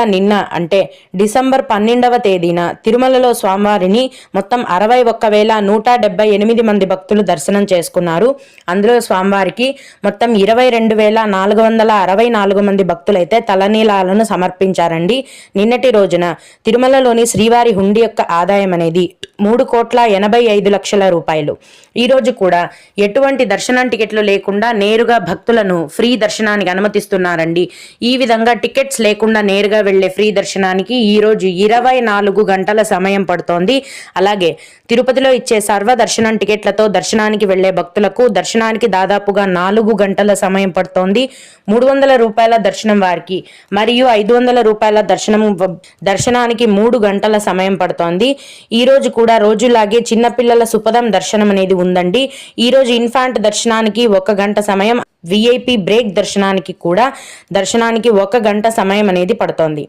నిన్న అంటే డిసెంబర్ 12వ తేదీన తిరుమలలో స్వామివారిని మొత్తం 61,178 మంది భక్తులు దర్శనం చేసుకున్నారు. అందులో స్వామివారికి మొత్తం 22,464 మంది భక్తులైతే తలనీలాలను సమర్పించారండి. నిన్నటి రోజున తిరుమలలోని శ్రీవారి హుండీ యొక్క ఆదాయం అనేది 3,85,00,000 రూపాయలు. ఈ రోజు కూడా ఎటువంటి దర్శనం టికెట్లు లేకుండా నేరుగా భక్తులను ఫ్రీ దర్శనానికి అనుమతిస్తున్నారండి. ఈ విధంగా టికెట్స్ లేకుండా నేరుగా వెళ్లే ఫ్రీ దర్శనానికి ఈ రోజు 24 గంటల సమయం పడుతోంది. అలాగే తిరుపతిలో ఇచ్చే సర్వ దర్శనం టికెట్లతో దర్శనానికి వెళ్లే భక్తులకు దర్శనానికి దాదాపుగా 4 గంటల సమయం పడుతోంది. 300 రూపాయల దర్శనం వారికి మరియు 500 రూపాయల దర్శనానికి 3 గంటల సమయం పడుతోంది. ఈ రోజు కూడా రోజులాగే చిన్నపిల్లల సుపదం దర్శనం అనేది ఉందండి. ఈ రోజు ఇన్ఫాంట్ దర్శనానికి 1 గంట సమయం, విఐపి బ్రేక్ దర్శనానికి కూడా 1 గంట సమయం అనేది పడుతోంది.